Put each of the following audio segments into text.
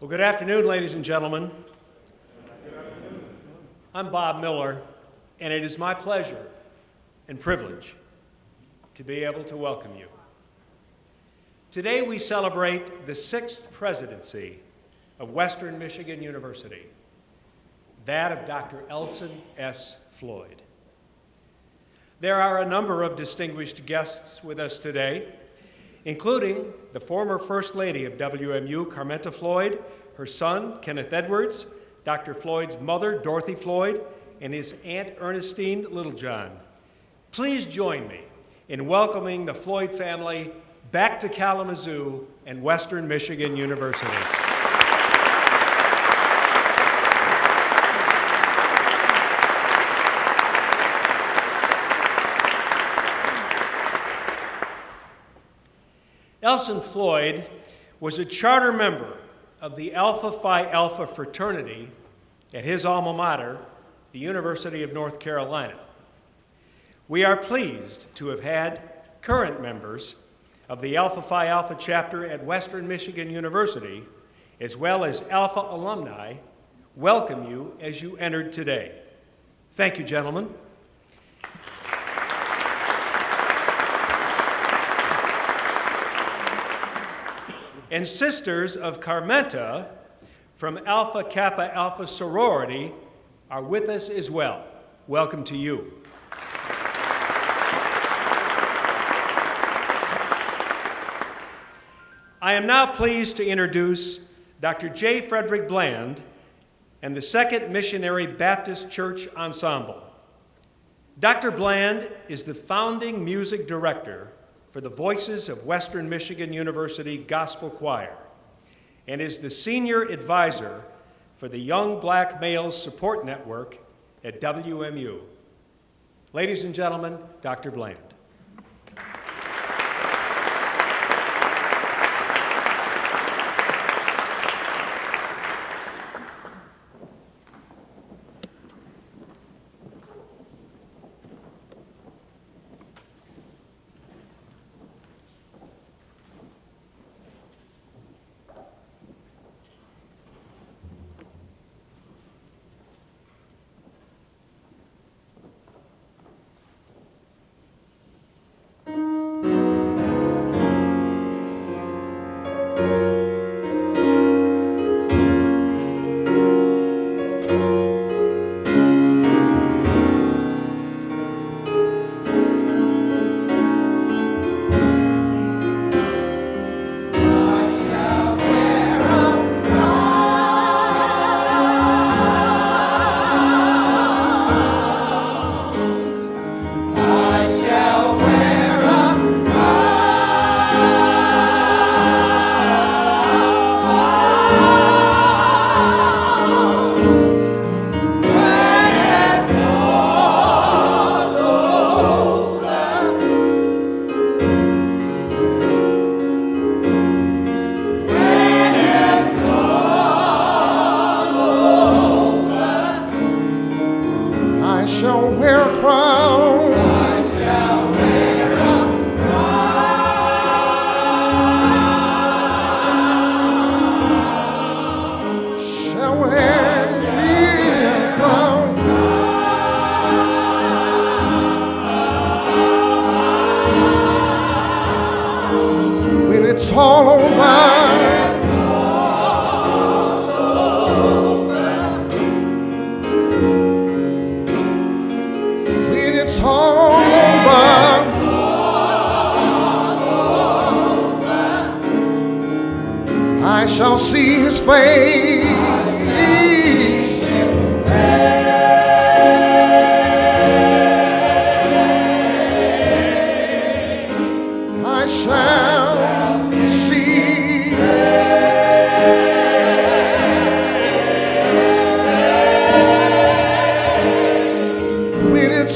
Well, good afternoon, ladies and gentlemen. I'm Bob Miller, and it is my pleasure and privilege to be able to welcome you. Today we celebrate the 6th presidency of Western Michigan University, that of Dr. Elson S. Floyd. There are a number of distinguished guests with us today, including the former First Lady of WMU, Carmento Floyd, her son, Kenneth Edwards, Dr. Floyd's mother, Dorothy Floyd, and his Aunt Ernestine Littlejohn. Please join me in welcoming the Floyd family back to Kalamazoo and Western Michigan University. Elson Floyd was a charter member of the Alpha Phi Alpha fraternity at his alma mater, the University of North Carolina. We are pleased to have had current members of the Alpha Phi Alpha chapter at Western Michigan University, as well as Alpha alumni, welcome you as you entered today. Thank you, gentlemen. And Sisters of Carmento from Alpha Kappa Alpha sorority are with us as well. Welcome to you. I am now pleased to introduce Dr. J. Frederick Bland and the Second Missionary Baptist Church Ensemble. Dr. Bland is the founding music director for the Voices of Western Michigan University Gospel Choir and is the senior advisor for the Young Black Males Support Network at WMU. Ladies and gentlemen, Dr. Bland.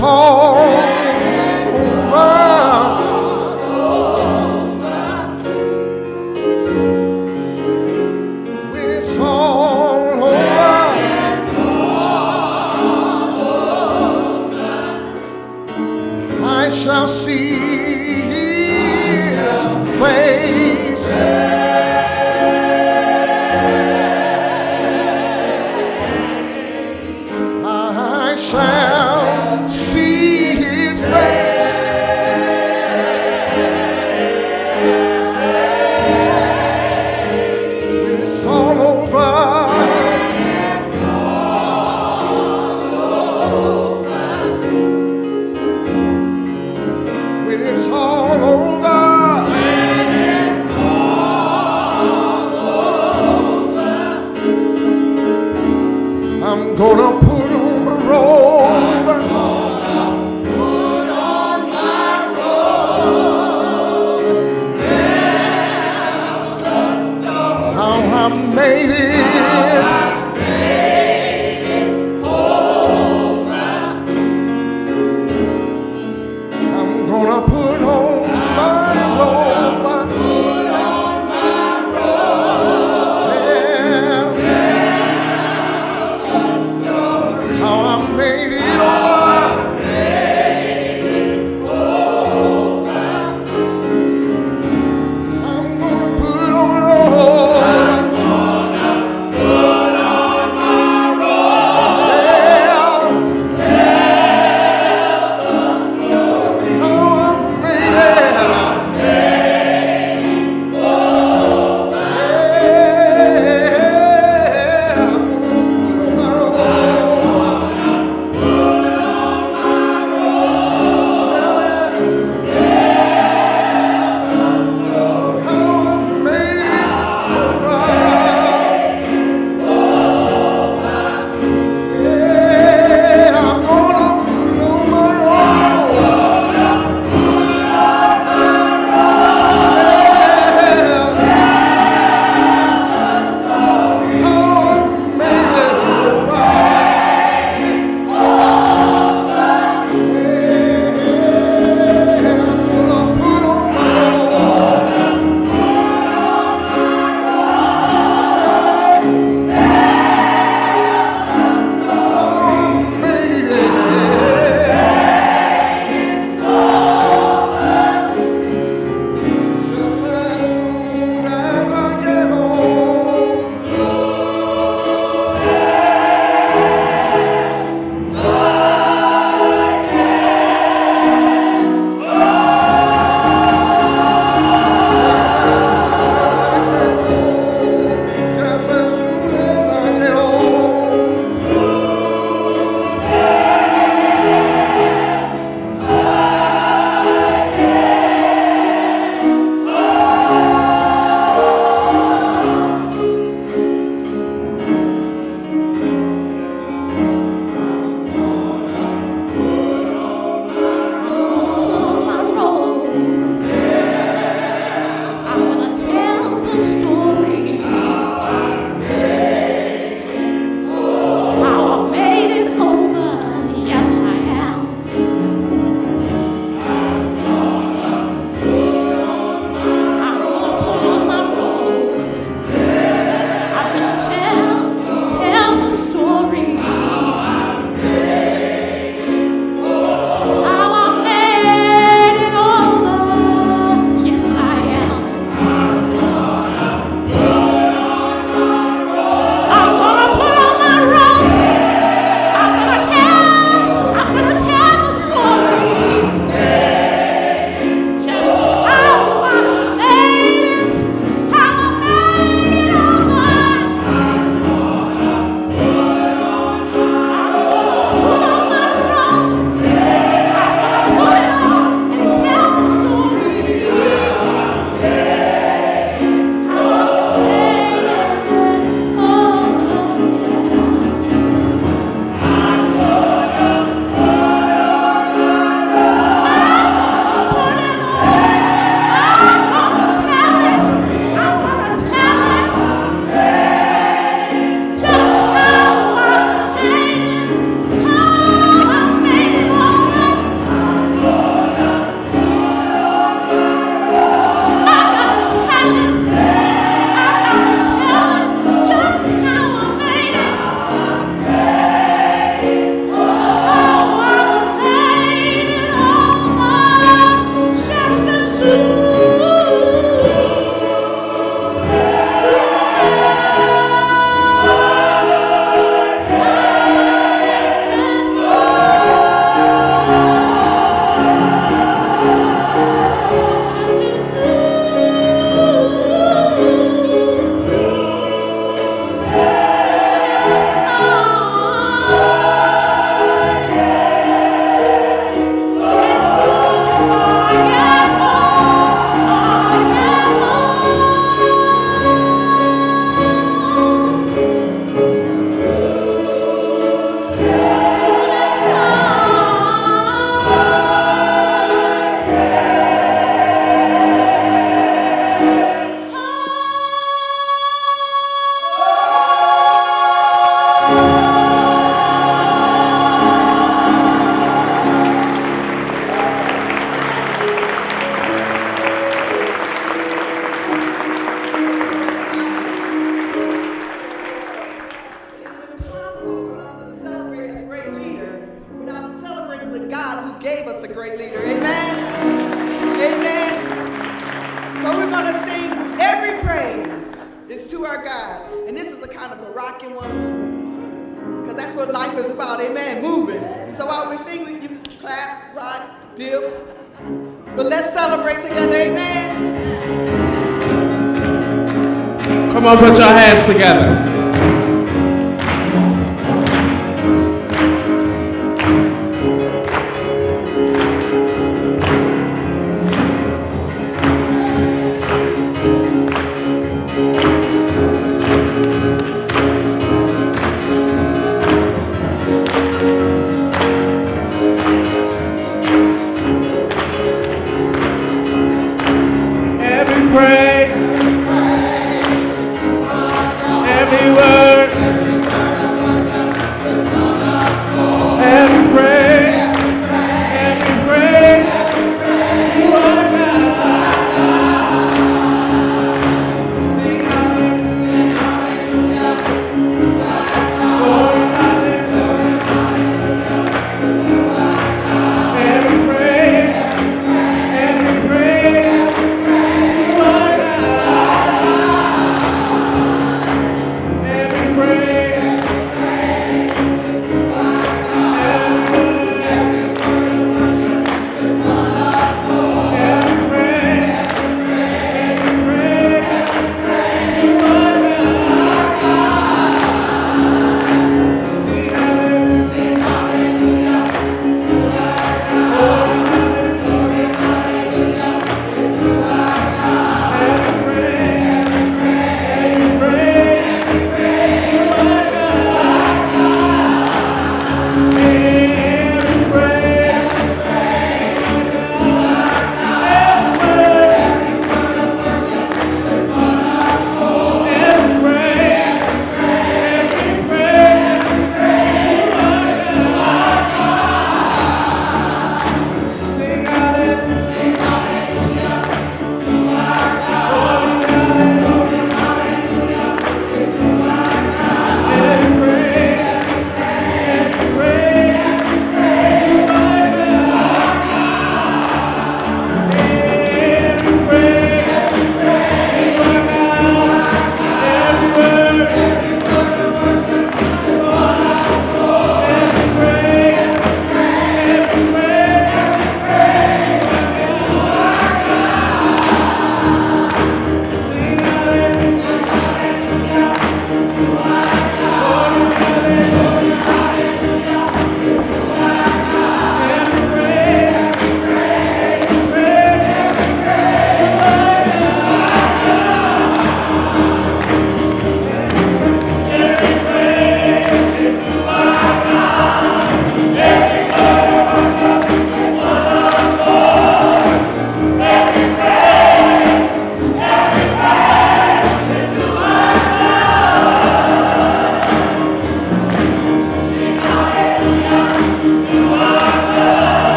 All gonna put on my robe. How I made it. I'm gonna put on my robe. Yeah. to sing Every Praise is to Our God. And this is a kind of a rocking one, because that's what life is about, amen, moving. So while we sing, you clap, rock, dip. But let's celebrate together, amen. Come on, put your hands together. Every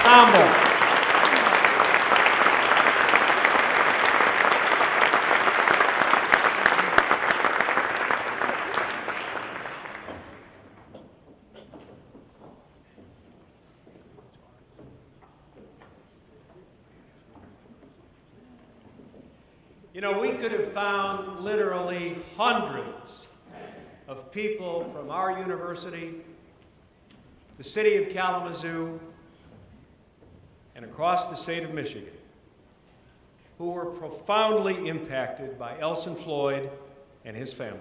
Ensemble. You know, we could have found literally hundreds of people from our university, the city of Kalamazoo, and across the state of Michigan, who were profoundly impacted by Elson Floyd and his family.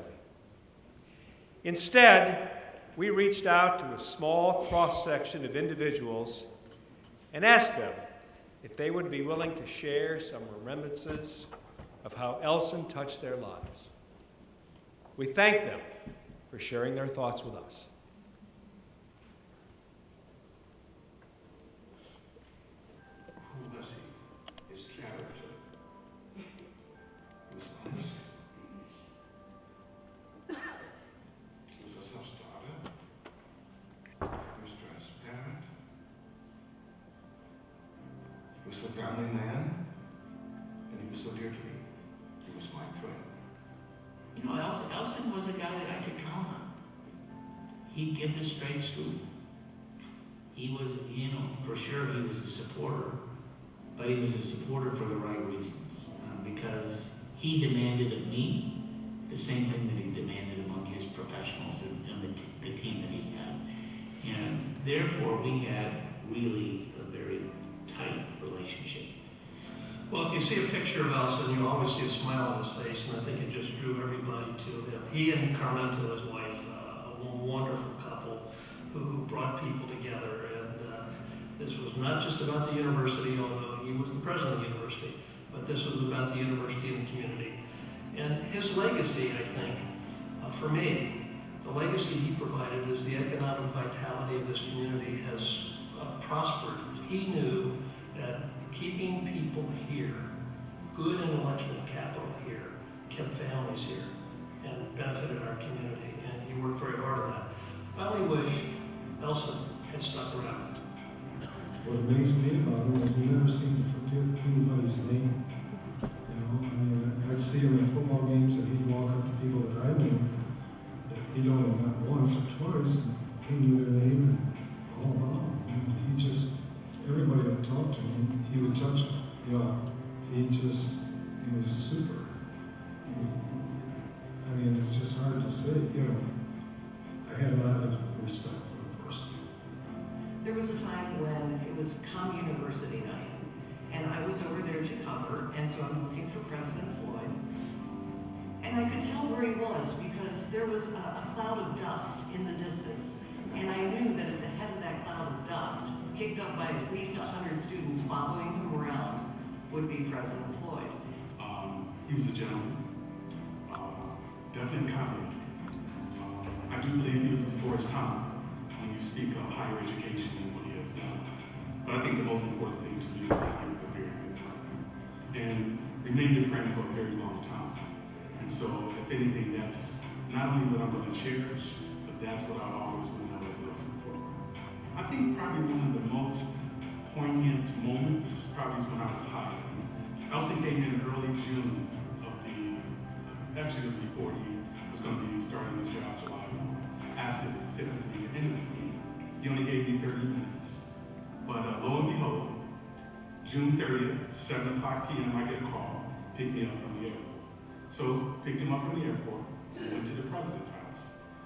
Instead, we reached out to a small cross-section of individuals and asked them if they would be willing to share some remembrances of how Elson touched their lives. We thank them for sharing their thoughts with us. Who was he? His character. He was honest. He was a self-starter. He was transparent. He was a family man. And he was so dear to me. He was my friend. You know, Elson was a guy that I could count on. He'd give the straight scoop. He was, you know, for sure he was a supporter, but he was a supporter for the right reasons, because he demanded of me the same thing that he demanded among his professionals and the team that he had. And therefore, we had really a very tight relationship. Well, if you see a picture of Elson, you always see a smile on his face, and I think it just drew everybody to him. He and Carmento, his wife, a wonderful couple who brought people together. And this was not just about the university, although he was the president of the university, but this was about the university and the community. And his legacy, I think, for me, the legacy he provided is the economic vitality of this community has prospered. He knew that keeping people here, good intellectual capital here, kept families here, and benefited our community, and he worked very hard on that. I only wish Elson had stuck around. What amazed me about him was he never seemed to forget anybody's name. You know, I mean, I'd see him at football games and he'd walk up to people that I knew that he'd only met once or twice, and he knew their name and all about them. And he just, everybody that talked to him, he would touch them. You know, he was super. I mean, it's just hard to say, you know. I had a lot of respect for the person. There was a time when it was Com University night, and I was over there to cover, and so I'm looking for President Floyd. And I could tell where he was because there was a cloud of dust in the distance, and I knew that at the head of that cloud of dust, kicked up by at least 100 students following him around, would be President Floyd. He was a gentleman, definitely a colleague. I do believe he was before his time when you speak of higher education and what he has done. But I think the most important thing to do is that he was a very good friend and remained a friend for a very long time. And so, if anything, that's not only what I'm going to cherish, but that's what I've always been known as Elson for. I think probably one of the most poignant moments probably is when I was hired. Elson came in early June of actually it was before he was going to be starting his job July 1. Asked him to sit at the end of the meeting. He only gave me 30 minutes. But lo and behold, June 30th, 7 o'clock p.m., I get a call, pick me up from the airport. So, picked him up from the airport, we went to the president's house.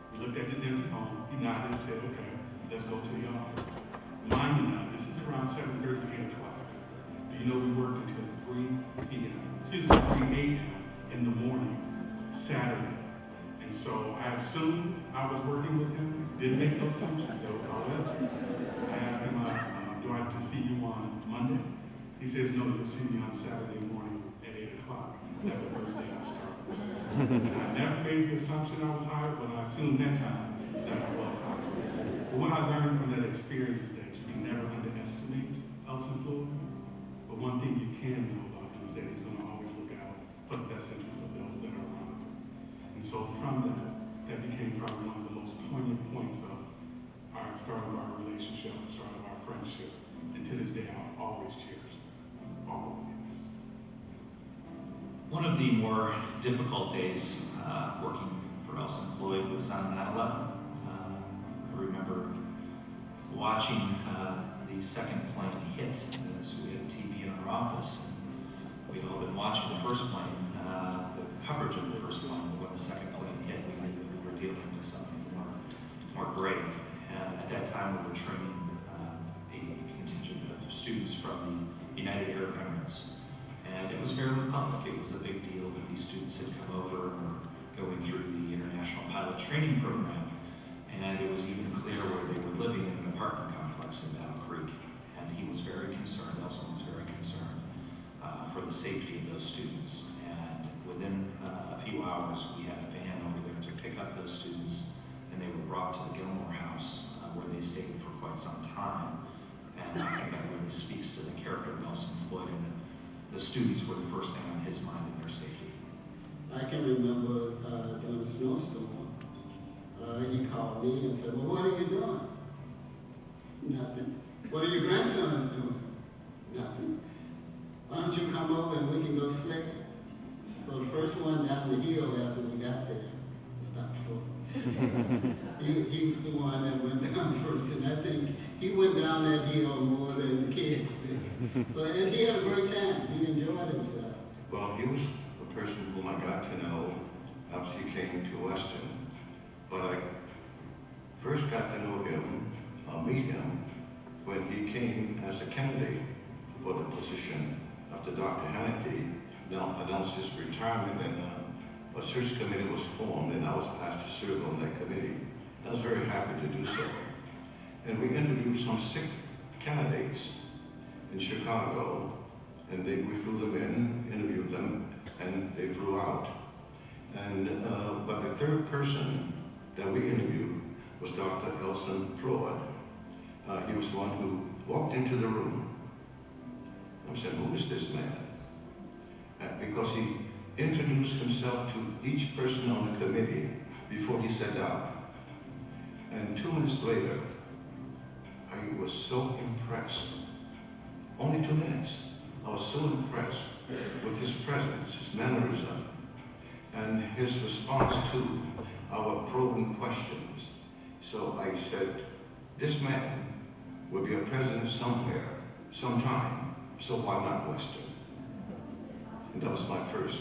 We looked at his empty home, he nodded and said, okay, let's go to the office. Mind you now, this is around 7:30, 8 o'clock. Do you know we worked until 3 p.m., 3 a.m. in the morning, Saturday. And so I assumed I was working with him, didn't make no assumptions. I asked him, do I have to see you on Monday? He says, no, you'll see me on Saturday morning at 8 o'clock. That's the first day I started. I never made the assumption I was hired, but I assumed that time that I was hired. But what I learned from that experience is that you can never underestimate Elson Floyd. But one thing you can know about him is that he's going to always look out for the best interests of those that are around him. And so from that became probably one of the most poignant points of our start of our relationship, the start of our friendship. And to this day, One of the more difficult days working for Elson Floyd was on 9/11. I remember watching the second plane hit, as we had TV in our office. And we'd all been watching the first plane, the coverage of the first plane, but when the second plane hit, we knew that we were dealing with something more grave. And at that time, we were training a contingent of students from the United Arab Emirates. And it was fairly public. It was a big deal that these students had come over and were going through the International Pilot Training Program. And it was even clear where they were living in an apartment complex in Battle Creek. And he was very concerned, Elson was very concerned for the safety of those students. And within a few hours, we had a van over there to pick up those students. And they were brought to the Gilmore House, where they stayed for quite some time. And I think that really speaks to the character of Elson Floyd. And the students were the first thing on his mind and their safety. I can remember during a snowstorm, he called me and said, well, what are you doing? Nothing. What are your grandsons doing? Nothing. Why don't you come over and we can go slick? So the first one down the hill after we got there was Dr. Floyd. he was the one that went down first, and I think he went down that hill more than the kids did. And he had a great time. He enjoyed himself. Well, he was a person whom I got to know after he came to Western. But I first got to know him, meet him, when he came as a candidate for the position after Dr. Hannity announced his retirement, and a search committee was formed, and I was asked to serve on that committee. I was very happy to do so. And we interviewed some 6 candidates in Chicago, and we flew them in, interviewed them, and they flew out. And but the third person that we interviewed was Dr. Elson Floyd. He was the one who walked into the room. I said, who is this man? Because he introduced himself to each person on the committee before he sat down. And 2 minutes later, I was so impressed. Only 2 minutes. I was so impressed with his presence, his mannerism, and his response to our probing questions. So I said, this man will be a president somewhere, sometime, so why not Western? And that was my first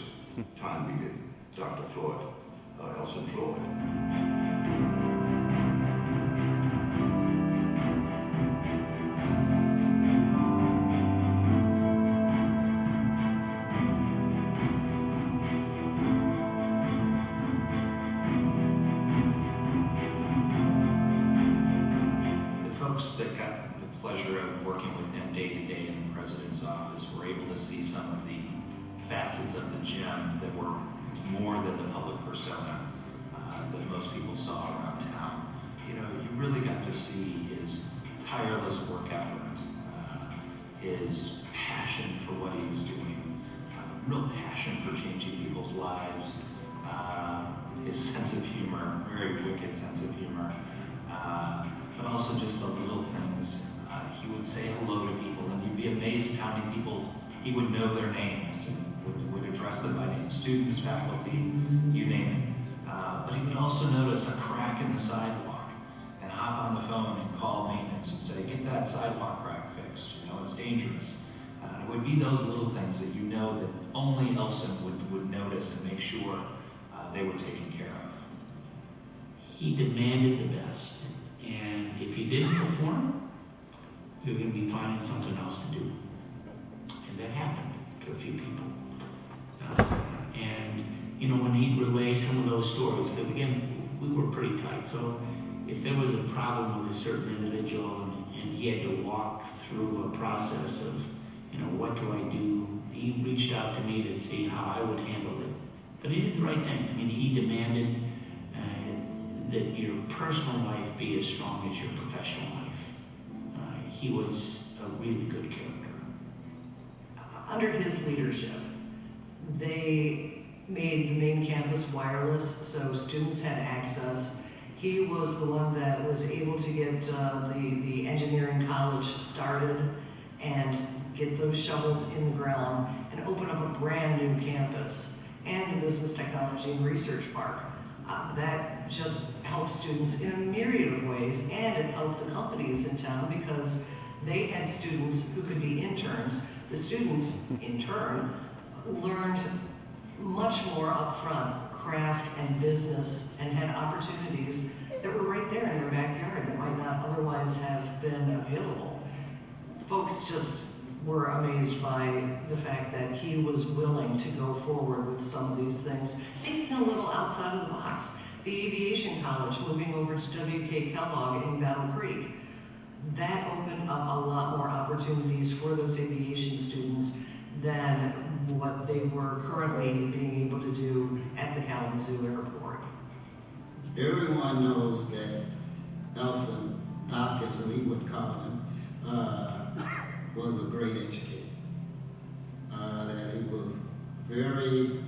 time meeting Dr. Floyd, Elson Floyd. That got the pleasure of working with him day to day in the president's office were able to see some of the facets of the gem that were more than the public persona that most people saw around town. You know, you really got to see his tireless work effort, his passion for what he was doing, real passion for changing people's lives, his sense of humor, very wicked sense of humor. But also just the little things. He would say hello to people, and you'd be amazed at how many people he would know their names and would address them by name, students, faculty, you name it. But he would also notice a crack in the sidewalk and hop on the phone and call maintenance and say, get that sidewalk crack fixed. You know, it's dangerous. It would be those little things that you know that only Elson would notice and make sure they were taken care of. He demanded the best. And if he didn't perform, you're going to be finding something else to do. And that happened to a few people. And, you know, when he'd relay some of those stories, because again, we were pretty tight. So if there was a problem with a certain individual and he had to walk through a process of, you know, what do I do? He reached out to me to see how I would handle it. But he did the right thing. I mean, he demanded that your personal life be as strong as your professional life. He was a really good character. Under his leadership, they made the main campus wireless, so students had access. He was the one that was able to get the engineering college started and get those shovels in the ground, and open up a brand new campus and a business technology and research park. That just helped students in a myriad of ways, and it helped the companies in town because they had students who could be interns. The students, in turn, learned much more upfront, craft and business, and had opportunities that were right there in their backyard that might not otherwise have been available. Folks just were amazed by the fact that he was willing to go forward with some of these things, thinking a little outside of the box. The Aviation College moving over to W.K. Kellogg in Battle Creek, that opened up a lot more opportunities for those aviation students than what they were currently being able to do at the Kalamazoo airport. Everyone knows that Elson, Doc as we would call him, was a great educator. That he was very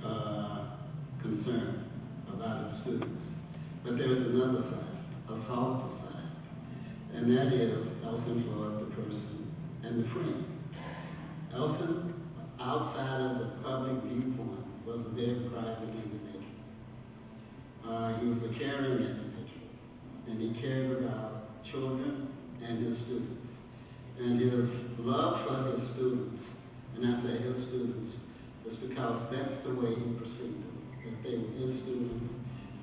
concerned about his students. But there's another side, a softer side, and that is Elson Floyd, the person and the friend. Elson, outside of the public viewpoint, was a very private individual. He was a caring individual, and he cared about children and his students. And his love for his students, and I say his students, is because that's the way he perceived them, that they were his students,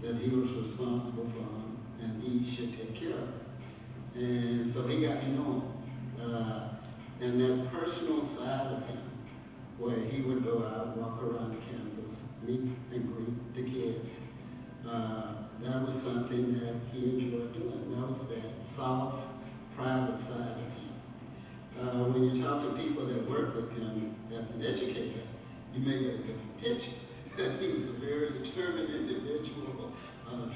that he was responsible for them, and he should take care of them. And so he got to know him. And that personal side of him, where he would go out, walk around the campus, meet and greet the kids, that was something that he enjoyed doing. That was that soft, private side of him. When you talk to people that work with him as an educator, you may get a different picture. He was a very determined individual,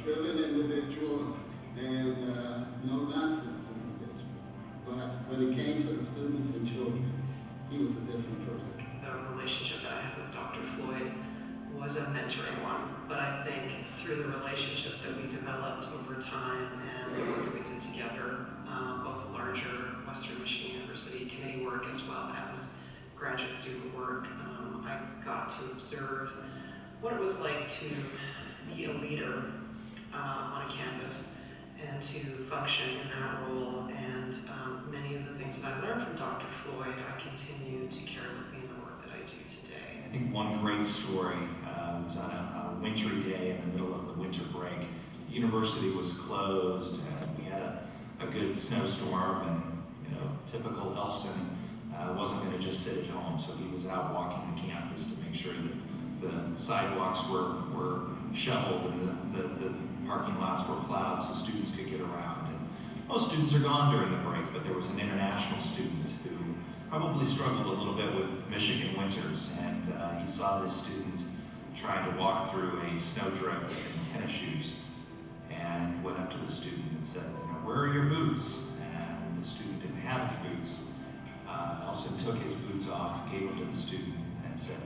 driven individual, and no-nonsense individual. But when it came to the students and children, he was a different person. The relationship that I had with Dr. Floyd was a mentoring one, but I think through the relationship that we developed over time and the work that we did together, both larger Western Michigan University committee work as well as graduate student work, I got to observe what it was like to be a leader on a campus and to function in that role. And many of the things that I learned from Dr. Floyd, I continue to carry with me in the work that I do today. I think one great story was on a wintry day in the middle of the winter break. The university was closed, and we had a good snowstorm, and typical Elson wasn't going to just sit at home, so he was out walking the campus to make sure that the sidewalks were shoveled and the parking lots were plowed so students could get around. And most students are gone during the break, but there was an international student who probably struggled a little bit with Michigan winters, and he saw this student trying to walk through a snowdrift in tennis shoes, and went up to the student and said, "Where are your boots?" And the student didn't have any boots. Elson took his boots off, gave them to the student, and said,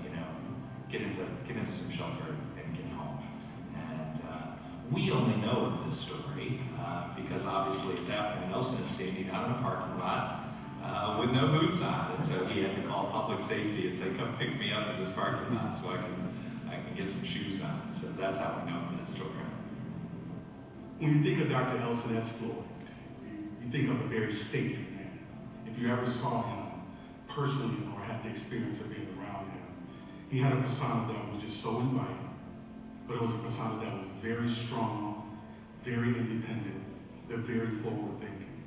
get into some shelter and get home. And we only know this story because obviously at that point Elson is standing out in a parking lot with no boots on, and so he had to call public safety and say, "Come pick me up in this parking lot so I can get some shoes on." So that's how we know that story. When you think of Dr. Elson S. Floyd, you think of a very stately man. If you ever saw him personally or had the experience of being around him, he had a persona that was just so inviting, but it was a persona that was very strong, very independent, but very forward-thinking.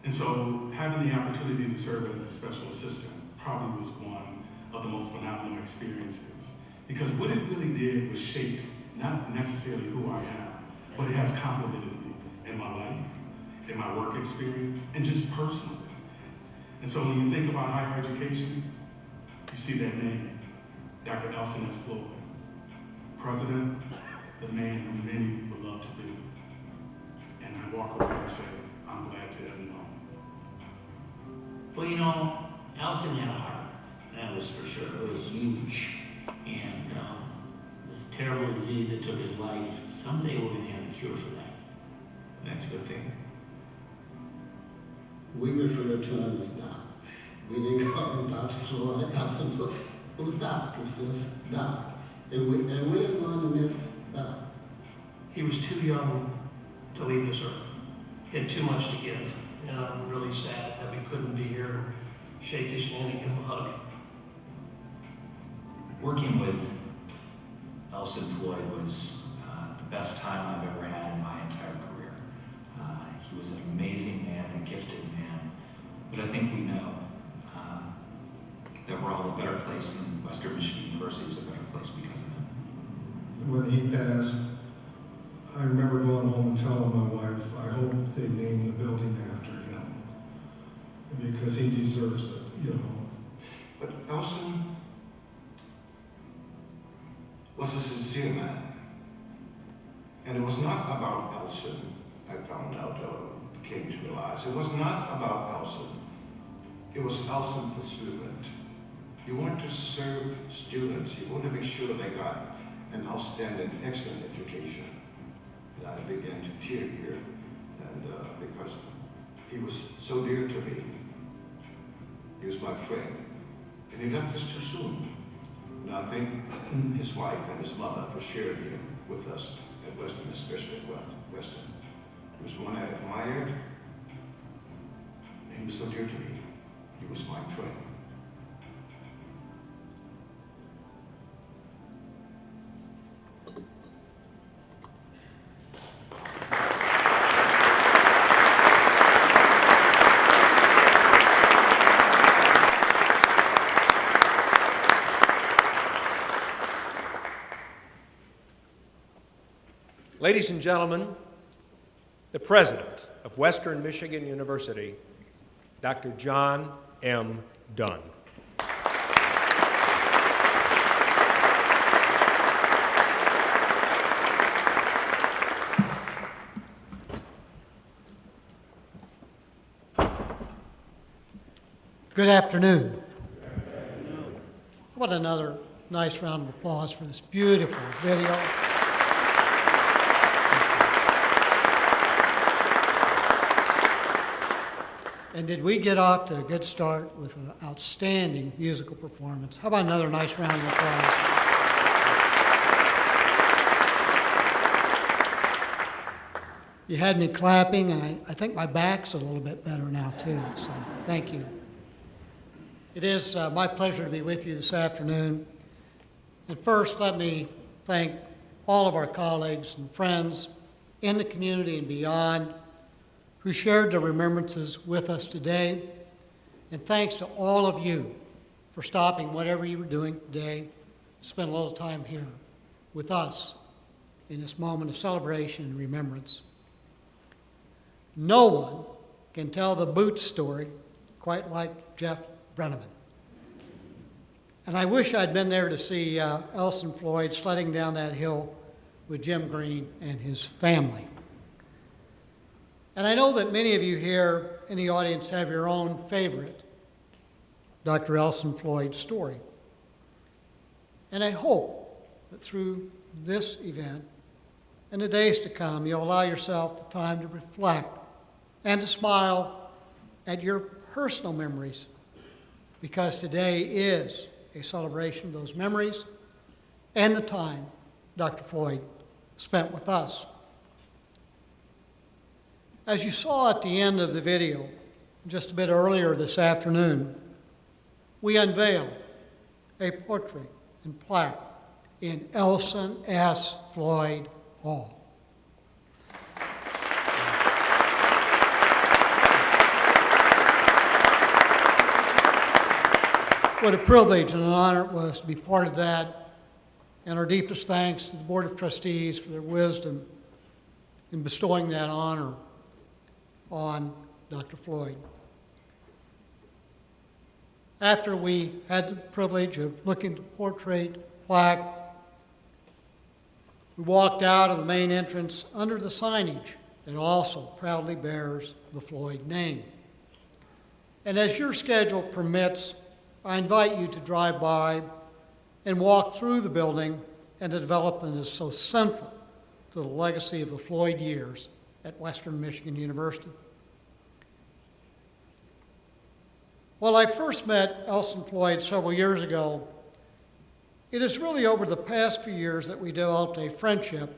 And so having the opportunity to serve as a special assistant probably was one of the most phenomenal experiences, because what it really did was shape not necessarily who I am, but it has complemented me in my life, in my work experience, and just personally. And so when you think about higher education, you see that name, Dr. Elson S. Floyd, president, the man who many would love to be. And I walk away and say, I'm glad to have known. Well, Elson had a heart, that was for sure. It was huge. And this terrible disease that took his life, someday we're going to have a cure for that. That's a good thing. We refer to him as Doc. We didn't call him Dr. Floyd, Elson Floyd. It was Doc, it was just Doc. And we are going to miss Doc. He was too young to leave this earth. He had too much to give. And I'm really sad that we couldn't be here and shake his hand and give him a hug. Working with Elson Floyd was the best time I've ever had in my entire career. He was an amazing man, a gifted man. But I think we know that we're all a better place, and Western Michigan University is a better place because of him. When he passed, I remember going home and telling my wife, I hope they name the building after him, because he deserves it, you know. But Elson was a sincere man. And it was not about Elson, I found out, came to realize. It was not about Elson. It was Elson pursuit. You want to serve students. You want to make sure they got an outstanding, excellent education. And I began to tear here, and because he was so dear to me. He was my friend. And he left us too soon. And I thank his wife and his mother for sharing him with us at Western, especially at Western. He was one I admired, and he was so dear to me. He was my friend. Ladies and gentlemen, the president of Western Michigan University, Dr. John M. Dunn. Good afternoon. What another nice round of applause for this beautiful video. And did we get off to a good start with an outstanding musical performance? How about another nice round of applause? You had me clapping, and I think my back's a little bit better now, too, so thank you. It is my pleasure to be with you this afternoon. And first, let me thank all of our colleagues and friends in the community and beyond who shared their remembrances with us today. And thanks to all of you for stopping whatever you were doing today to spend a little time here with us in this moment of celebration and remembrance. No one can tell the Boots story quite like Jeff Brenneman. And I wish I'd been there to see Elson Floyd sledding down that hill with Jim Green and his family. And I know that many of you here in the audience have your own favorite Dr. Elson Floyd story. And I hope that through this event and the days to come, you'll allow yourself the time to reflect and to smile at your personal memories, because today is a celebration of those memories and the time Dr. Floyd spent with us. As you saw at the end of the video, just a bit earlier this afternoon, we unveiled a portrait and plaque in Elson S. Floyd Hall. What a privilege and an honor it was to be part of that, and our deepest thanks to the Board of Trustees for their wisdom in bestowing that honor on Dr. Floyd. After we had the privilege of looking at the portrait plaque, we walked out of the main entrance under the signage that also proudly bears the Floyd name. And as your schedule permits, I invite you to drive by and walk through the building and the development is so central to the legacy of the Floyd years at Western Michigan University. Well, I first met Elson Floyd several years ago. It is really over the past few years that we developed a friendship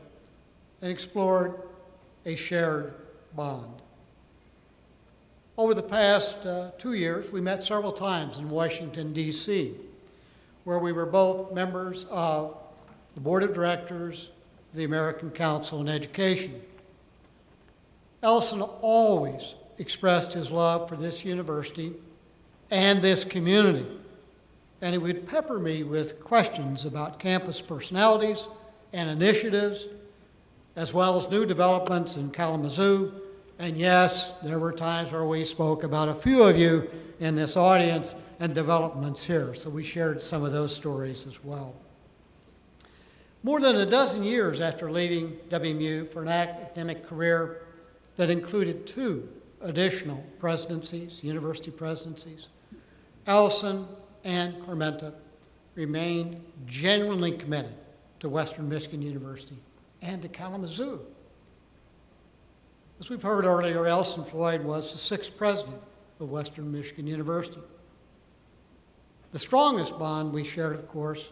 and explored a shared bond. Over the past 2 years, we met several times in Washington, D.C., where we were both members of the Board of Directors of the American Council on Education. Elson always expressed his love for this university and this community, and he would pepper me with questions about campus personalities and initiatives, as well as new developments in Kalamazoo. And yes, there were times where we spoke about a few of you in this audience and developments here, so we shared some of those stories as well. More than a dozen years after leaving WMU for an academic career that included 2 additional presidencies, university presidencies, Elson and Carmento remained genuinely committed to Western Michigan University and to Kalamazoo. As we've heard earlier, Elson Floyd was the 6th president of Western Michigan University. The strongest bond we shared, of course,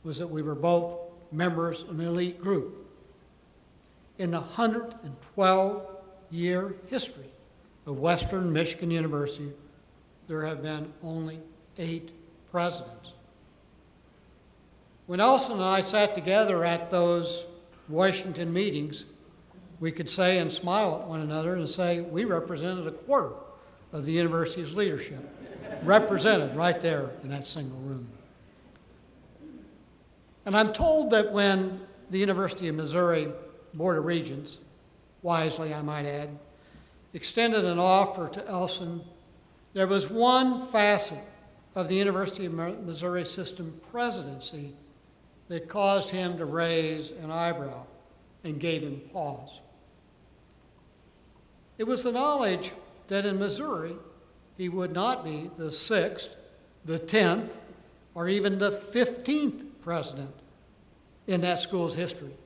was that we were both members of an elite group. In the 112-year history of Western Michigan University, there have been only 8 presidents. When Elson and I sat together at those Washington meetings, we could say and smile at one another and say we represented a quarter of the university's leadership, represented right there in that single room. And I'm told that when the University of Missouri Board of Regents, wisely I might add, extended an offer to Elson, there was one facet of the University of Missouri system presidency that caused him to raise an eyebrow and gave him pause. It was the knowledge that in Missouri, he would not be the 6th, the 10th, or even the 15th president in that school's history.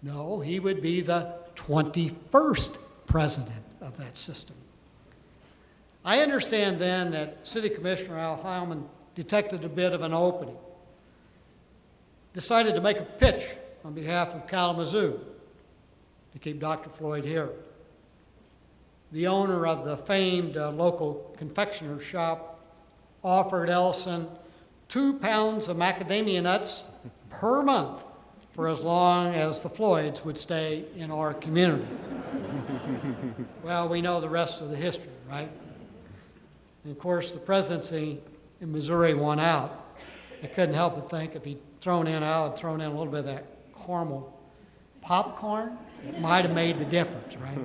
No, he would be the 21st president of that system. I understand then that City Commissioner Al Hyman detected a bit of an opening, decided to make a pitch on behalf of Kalamazoo to keep Dr. Floyd here. The owner of the famed local confectioner shop offered Elson 2 pounds of macadamia nuts per month for as long as the Floyds would stay in our community. Well, we know the rest of the history, right? And of course, the presidency in Missouri won out. I couldn't help but think if he'd thrown in a little bit of that caramel popcorn, it might have made the difference, right?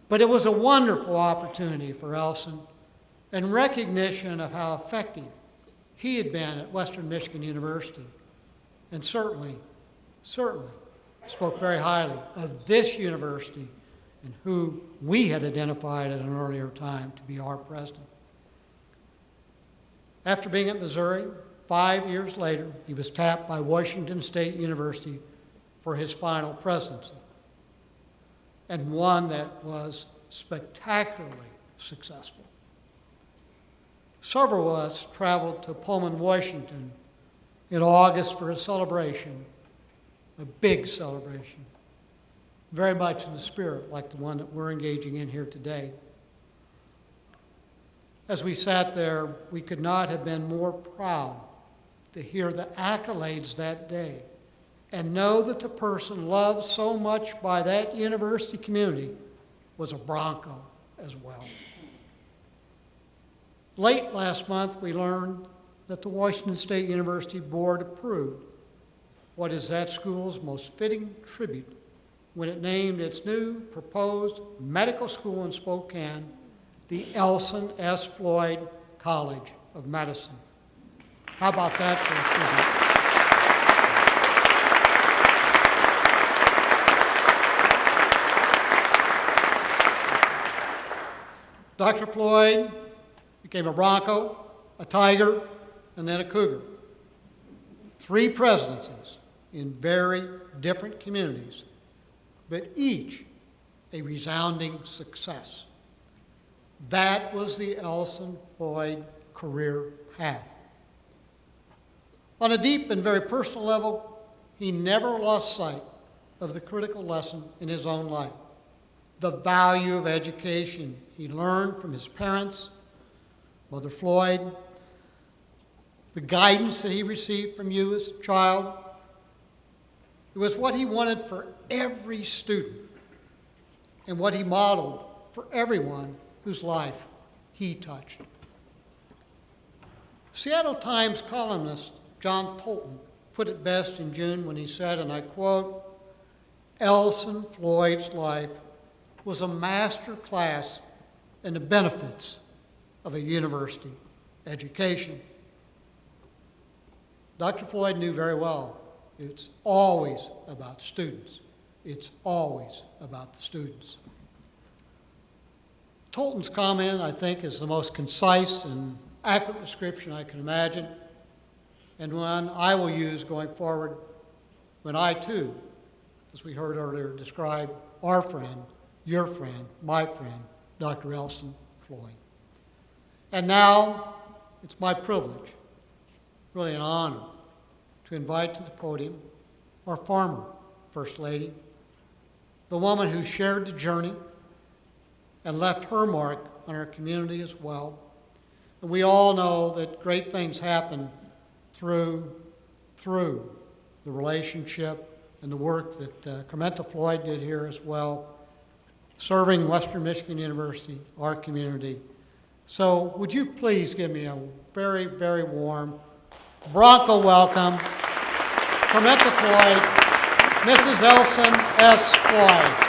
But it was a wonderful opportunity for Elson in recognition of how effective he had been at Western Michigan University, and certainly spoke very highly of this university and who we had identified at an earlier time to be our president. After being at Missouri, 5 years later, he was tapped by Washington State University for his final presidency, and one that was spectacularly successful. Several of us traveled to Pullman, Washington in August for a celebration, a big celebration, very much in the spirit like the one that we're engaging in here today. As we sat there, we could not have been more proud to hear the accolades that day and know that the person loved so much by that university community was a Bronco as well. Late last month, we learned that the Washington State University Board approved what is that school's most fitting tribute when it named its new proposed medical school in Spokane the Elson S. Floyd College of Medicine. How about that for a tribute? Dr. Floyd became a Bronco, a Tiger, and then a Cougar. 3 presidencies in very different communities, but each a resounding success. That was the Elson Floyd career path. On a deep and very personal level, he never lost sight of the critical lesson in his own life, the value of education he learned from his parents, Mother Floyd, the guidance that he received from you as a child. It was what he wanted for every student and what he modeled for everyone whose life he touched. Seattle Times columnist John Tolton put it best in June when he said, and I quote, "Elson Floyd's life was a master class in the benefits of a university education." Dr. Floyd knew very well it's always about students. It's always about the students. Tolton's comment, I think, is the most concise and accurate description I can imagine, and one I will use going forward when I, too, as we heard earlier, describe our friend, your friend, my friend, Dr. Elson Floyd. And now, it's my privilege, really an honor, to invite to the podium our former First Lady, the woman who shared the journey and left her mark on our community as well. And we all know that great things happen through the relationship and the work that Carmento Floyd did here as well, serving Western Michigan University, our community. So would you please give me a very, very warm Bronco welcome, Carmento Floyd, Mrs. Elson S. Floyd.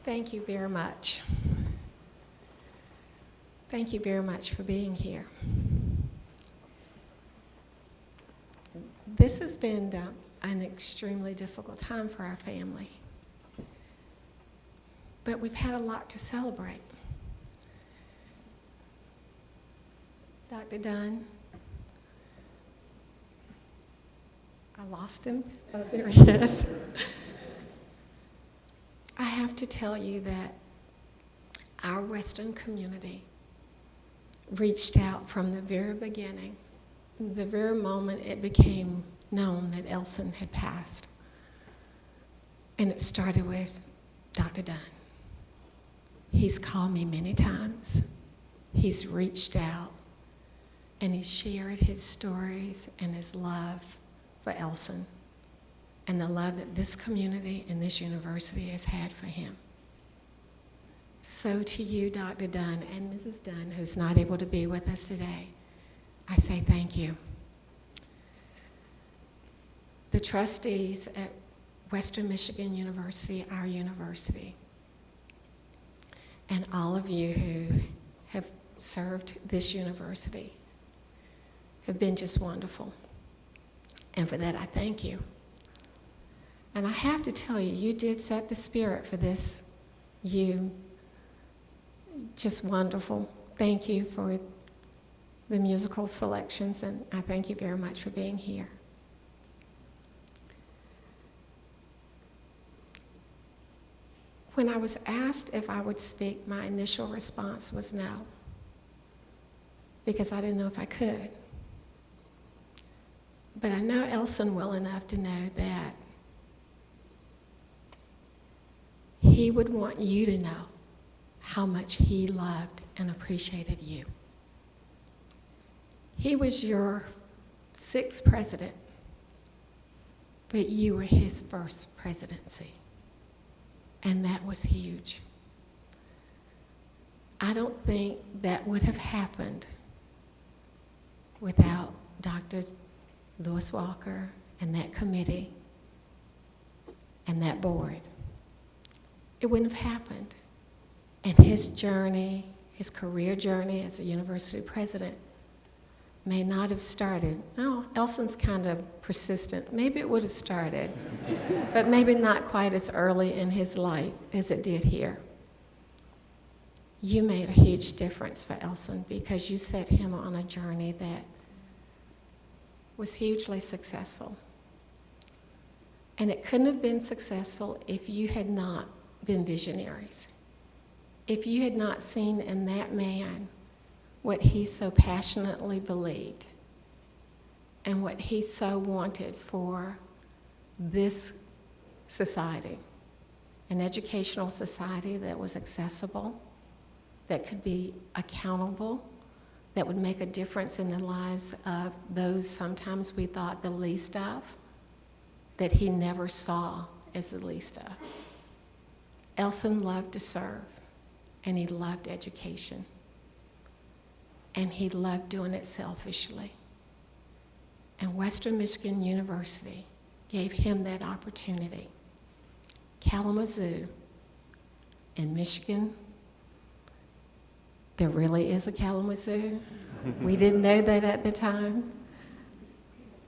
Thank you very much. Thank you very much for being here. This has been an extremely difficult time for our family, but we've had a lot to celebrate. Dr. Dunn, I lost him. Oh, there he is. I have to tell you that our Western community reached out from the very beginning, the very moment it became known that Elson had passed. And it started with Dr. Dunn. He's called me many times. He's reached out and he's shared his stories and his love for Elson and the love that this community and this university has had for him. So to you, Dr. Dunn, and Mrs. Dunn, who's not able to be with us today, I say thank you. The trustees at Western Michigan University, our university, and all of you who have served this university have been just wonderful. And for that, I thank you. And I have to tell you, you did set the spirit for this. You, just wonderful. Thank you for the musical selections, and I thank you very much for being here. When I was asked if I would speak, my initial response was no, because I didn't know if I could. But I know Elson well enough to know that he would want you to know how much he loved and appreciated you. He was your 6th president, but you were his first presidency, and that was huge. I don't think that would have happened without Dr. Lewis Walker and that committee and that board. It wouldn't have happened. And his journey, his career journey as a university president may not have started. No, Elson's kind of persistent. Maybe it would have started, but maybe not quite as early in his life as it did here. You made a huge difference for Elson because you set him on a journey that was hugely successful. And it couldn't have been successful if you had not been visionaries. If you had not seen in that man what he so passionately believed and what he so wanted for this society, an educational society that was accessible, that could be accountable, that would make a difference in the lives of those sometimes we thought the least of, that he never saw as the least of. Elson loved to serve, and he loved education, and he loved doing it selfishly. And Western Michigan University gave him that opportunity. Kalamazoo in Michigan, there really is a Kalamazoo. We didn't know that at the time.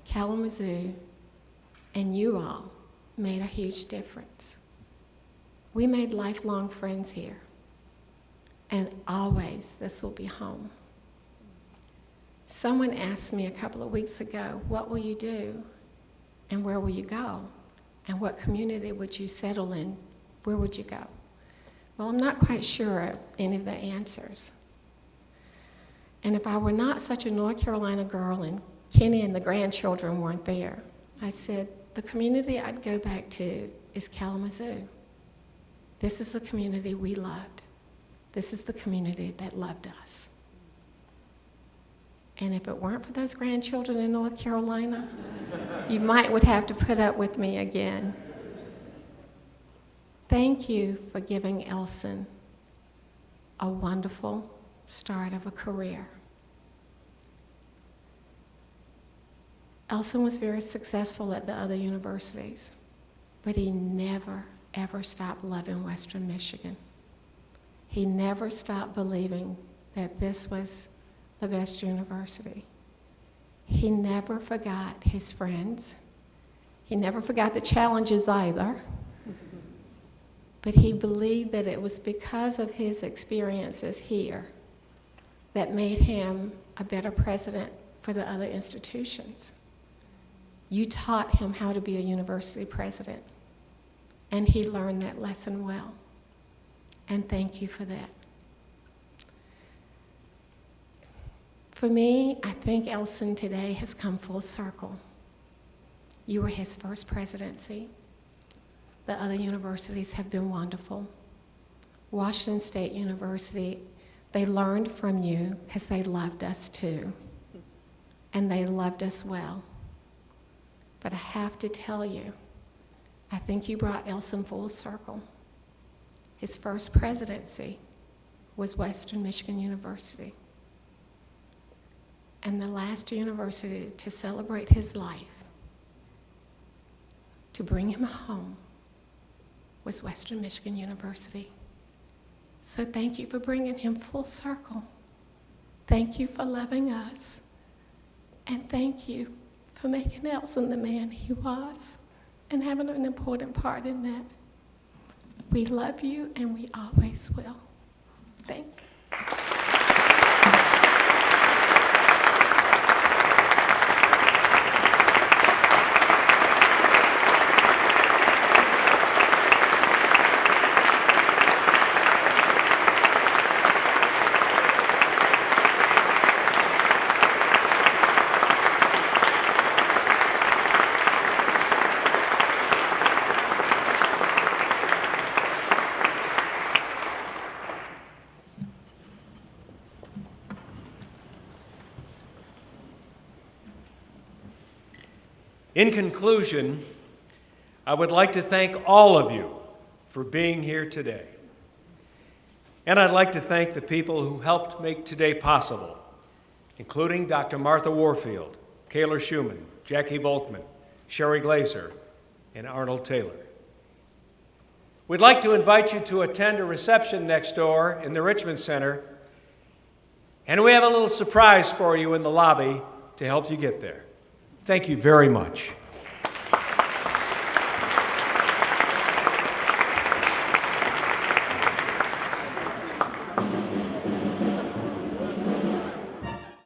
Kalamazoo and you all made a huge difference. We made lifelong friends here. And always, this will be home. Someone asked me a couple of weeks ago, what will you do and where will you go? And what community would you settle in? Where would you go? Well, I'm not quite sure of any of the answers. And if I were not such a North Carolina girl and Kenny and the grandchildren weren't there, I said, the community I'd go back to is Kalamazoo. This is the community we loved. This is the community that loved us. And if it weren't for those grandchildren in North Carolina, you would have to put up with me again. Thank you for giving Elson a wonderful start of a career. Elson was very successful at the other universities, but he never, ever stopped loving Western Michigan. He never stopped believing that this was the best university. He never forgot his friends. He never forgot the challenges either. But he believed that it was because of his experiences here that made him a better president for the other institutions. You taught him how to be a university president, and he learned that lesson well. And thank you for that. For me, I think Elson today has come full circle. You were his first presidency. The other universities have been wonderful. Washington State University, they learned from you because they loved us too. And they loved us well. But I have to tell you, I think you brought Elson full circle. His first presidency was Western Michigan University. And the last university to celebrate his life, to bring him home, was Western Michigan University. So thank you for bringing him full circle. Thank you for loving us. And thank you for making Elson the man he was and having an important part in that. We love you and we always will. Thank you. In conclusion, I would like to thank all of you for being here today. And I'd like to thank the people who helped make today possible, including Dr. Martha Warfield, Kayla Schumann, Jackie Volkman, Sherry Glazer, and Arnold Taylor. We'd like to invite you to attend a reception next door in the Richmond Center, and we have a little surprise for you in the lobby to help you get there. Thank you very much.